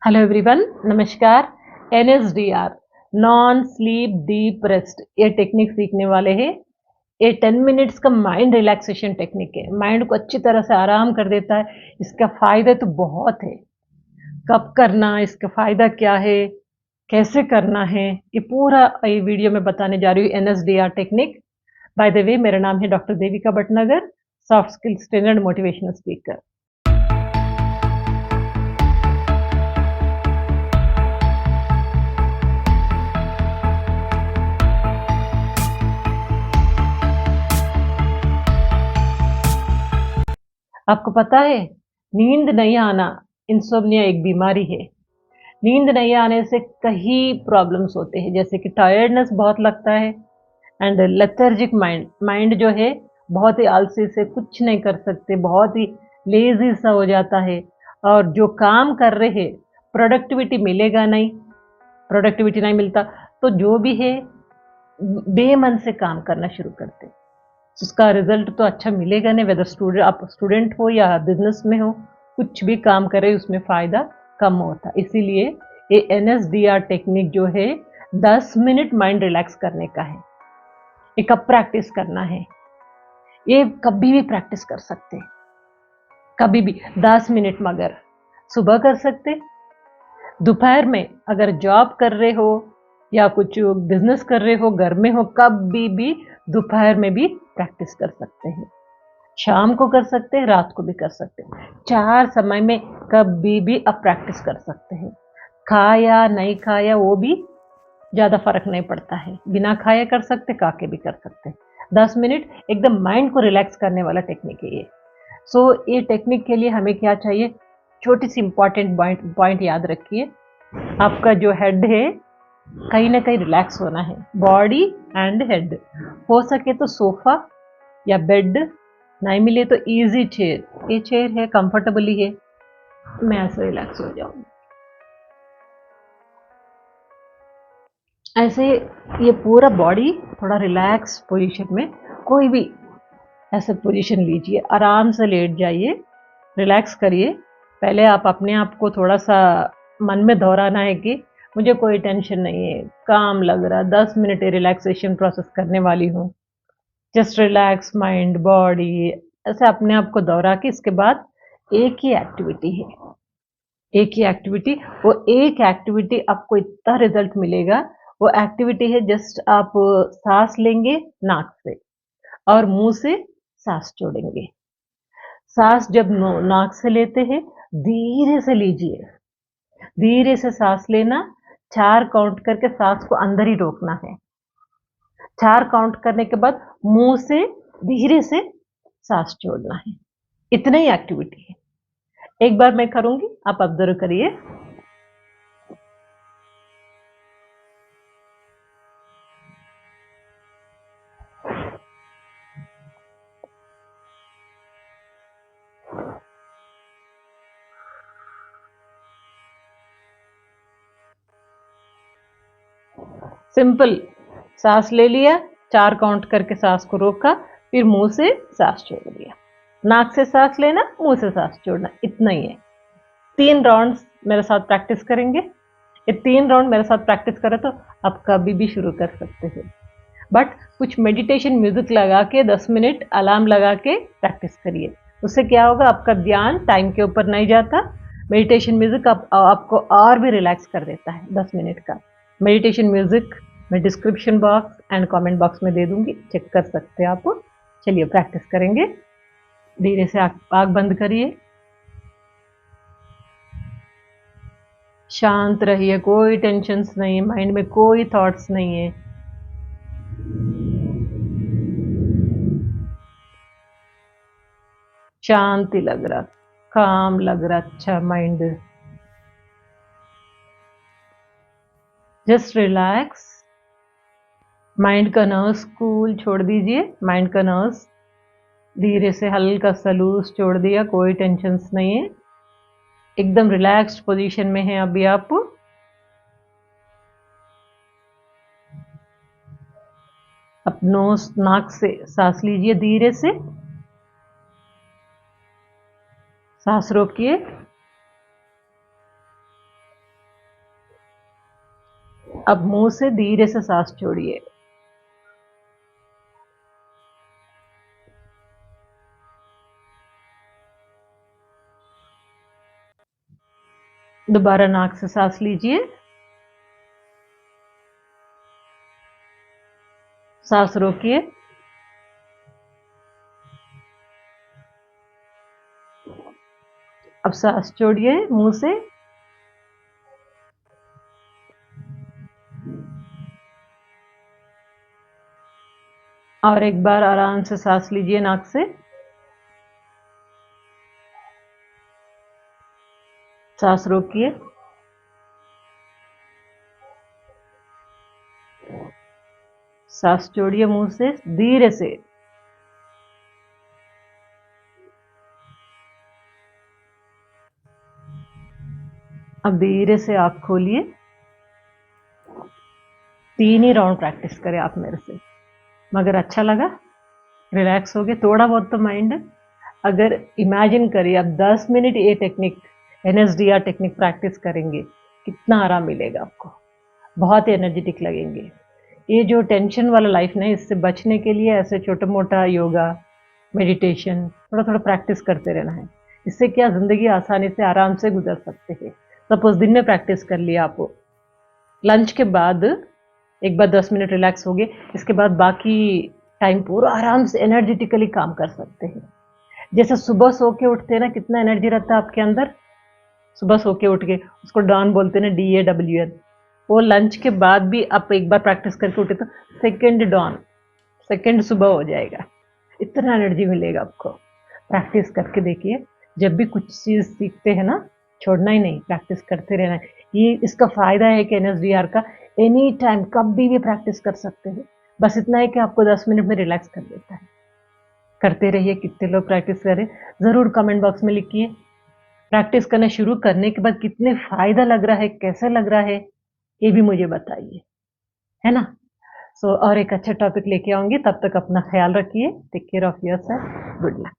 Hello everyone, नमस्कार। एनएसडीआर, non sleep deep rest, ये technique सीखने वाले हैं। ये 10 मिनट्स का माइंड रिलैक्सेशन टेक्निक है। माइंड को अच्छी तरह से आराम कर देता है। इसका फायदा तो बहुत है। कब करना, इसका फायदा क्या है, कैसे करना है, ये पूरा ये वीडियो में बताने जा रही हूँ। एनएसडीआर टेक्निक। बाय द वे, मेरा नाम है doctor Devika Bhatnagar, soft skills trainer and motivational speaker. आपको पता है, नींद नहीं आना इंसोम्निया एक बीमारी है। नींद नहीं आने से कई प्रॉब्लम्स होते हैं, जैसे कि टायर्डनेस बहुत लगता है एंड लेथर्जिक माइंड। माइंड जो है बहुत ही आलसी से कुछ नहीं कर सकते, बहुत ही लेजी सा हो जाता है। और जो काम कर रहे हैं, प्रोडक्टिविटी मिलेगा नहीं। प्रोडक्टिविटी नहीं मिलता तो जो भी है बेमन से काम करना शुरू करते हैं। उसका रिजल्ट तो अच्छा मिलेगा नहीं। वेदर आप स्टूडेंट हो या बिजनेस में हो, कुछ भी काम करे उसमें फायदा कम होता। इसीलिए ये एनएसडीआर टेक्निक जो है 10 मिनट माइंड रिलैक्स करने का है। ये कब प्रैक्टिस करना है, ये कभी भी प्रैक्टिस कर सकते, कभी भी 10 मिनट। मगर सुबह कर सकते, दोपहर में अगर जॉब कर रहे हो या कुछ बिजनेस कर रहे हो, घर में हो, कभी भी दोपहर में भी प्रैक्टिस कर सकते हैं। शाम को कर सकते हैं, रात को भी कर सकते हैं। 4 समय में कभी भी आप प्रैक्टिस कर सकते हैं। खाया नहीं खाया वो भी ज़्यादा फर्क नहीं पड़ता है। बिना खाए कर सकते, खा के भी कर सकते हैं। 10 मिनट एकदम माइंड को रिलैक्स करने वाला टेक्निक है ये। ये टेक्निक के लिए हमें क्या चाहिए, छोटी सी इंपॉर्टेंट पॉइंट याद रखिए। आपका जो हेड है कहीं ना कहीं रिलैक्स होना है, बॉडी एंड हेड। हो सके तो सोफा या बेड, नहीं मिले तो इजी चेयर। ये चेयर है, कंफर्टेबल ही है। मैं ऐसे रिलैक्स हो जाऊँ ऐसे। ये पूरा बॉडी थोड़ा रिलैक्स पोजीशन में, कोई भी ऐसे पोजीशन लीजिए, आराम से लेट जाइए, रिलैक्स करिए। पहले आप अपने आप को थोड़ा सा मन में दोहराना है कि मुझे कोई टेंशन नहीं है, काम लग रहा, 10 मिनट रिलैक्सेशन प्रोसेस करने वाली हूँ। जस्ट रिलैक्स माइंड बॉडी, ऐसे अपने आप को दोहरा के इसके बाद एक ही एक्टिविटी है, एक ही एक्टिविटी। वो एक एक्टिविटी आपको इतना रिजल्ट मिलेगा। वो एक्टिविटी है, जस्ट आप सांस लेंगे नाक से और मुंह से सांस छोड़ेंगे। सांस जब नाक से लेते हैं, धीरे से लीजिए, धीरे से सांस लेना। 4 काउंट करके सांस को अंदर ही रोकना है। 4 काउंट करने के बाद मुंह से धीरे से सांस छोड़ना है। इतना ही एक्टिविटी है। एक बार मैं करूंगी, आप ऑब्जर्व करिए। सिंपल, सांस ले लिया, 4 काउंट करके सांस को रोका, फिर मुंह से सांस छोड़ दिया। नाक से सांस लेना, मुंह से सांस छोड़ना, इतना ही है। 3 राउंड्स मेरे साथ प्रैक्टिस करेंगे। ये 3 राउंड मेरे साथ प्रैक्टिस करें तो आप कभी भी शुरू कर सकते हैं। बट कुछ मेडिटेशन म्यूजिक लगा के 10 मिनट अलार्म लगा के प्रैक्टिस करिए। उससे क्या होगा, आपका ध्यान टाइम के ऊपर नहीं जाता। मेडिटेशन म्यूजिक आपको और भी रिलैक्स कर देता है। 10 मिनट का मेडिटेशन म्यूजिक मैं description box and comment box में दे दूंगी, चेक कर सकते हैं आप। चलिए प्रैक्टिस करेंगे। धीरे से आँख बंद करिए, शांत रहिए, कोई टेंशन्स नहीं, माइंड में कोई थॉट्स नहीं है। शांति लग रहा, काम लग रहा, अच्छा माइंड। जस्ट रिलैक्स, माइंड का नर्व्स कूल छोड़ दीजिए। माइंड का नर्व्स धीरे से हल्का सा लूज छोड़ दिया, कोई टेंशन्स नहीं है, एकदम रिलैक्स्ड पोजीशन में है अभी आप। अब नोज नाक से सांस लीजिए, धीरे से सांस रोकिए, अब मुंह से धीरे से सांस छोड़िए। दोबारा नाक से सांस लीजिए। सांस रोकिए। अब सांस छोड़िए मुंह से। और एक बार आराम से सांस लीजिए नाक से। सांस रोकिए। सांस छोड़िए मुंह से धीरे से। अब धीरे से आँख खोलिए। 3 ही राउंड प्रैक्टिस करें आप मेरे से। मगर अच्छा लगा? रिलैक्स हो गए थोड़ा बहुत तो माइंड? अगर इमेजिन करिए अब 10 मिनट ये टेक्निक NSDR टेक्निक प्रैक्टिस करेंगे, कितना आराम मिलेगा आपको। बहुत एनर्जेटिक लगेंगे। ये जो टेंशन वाला लाइफ ना, इससे बचने के लिए ऐसे छोटा मोटा योगा, मेडिटेशन थोड़ा थोड़ा प्रैक्टिस करते रहना है। इससे क्या ज़िंदगी आसानी से आराम से गुजर सकते हैं। सपोज दिन में प्रैक्टिस कर लिया आप, लंच के बाद एक बार 10 मिनट रिलैक्स हो गए, इसके बाद बाकी टाइम पूरा आराम से एनर्जेटिकली काम कर सकते हैं। जैसे सुबह सो के उठते हैं ना, कितना एनर्जी रहता है आपके अंदर। सुबह सो के उठ के, उसको डॉन बोलते हैं ना, DAWN। वो लंच के बाद भी आप एक बार प्रैक्टिस करके उठे तो सेकंड डॉन, सेकंड सुबह हो जाएगा। इतना एनर्जी मिलेगा आपको। प्रैक्टिस करके देखिए। जब भी कुछ चीज़ सीखते हैं ना, छोड़ना ही नहीं, प्रैक्टिस करते रहना है। ये इसका फ़ायदा है कि NSDR का एनी टाइम कभी भी प्रैक्टिस कर सकते हैं। बस इतना है कि आपको 10 मिनट में रिलैक्स कर देता है। करते रहिए। कितने लोग प्रैक्टिस करें, ज़रूर कमेंट बॉक्स में लिखिए। प्रैक्टिस करना शुरू करने के बाद कितने फ़ायदा लग रहा है, कैसा लग रहा है, ये भी मुझे बताइए, है ना? और एक अच्छा टॉपिक लेके आऊँगी, तब तक अपना ख्याल रखिए। Take care of yourself. Good luck.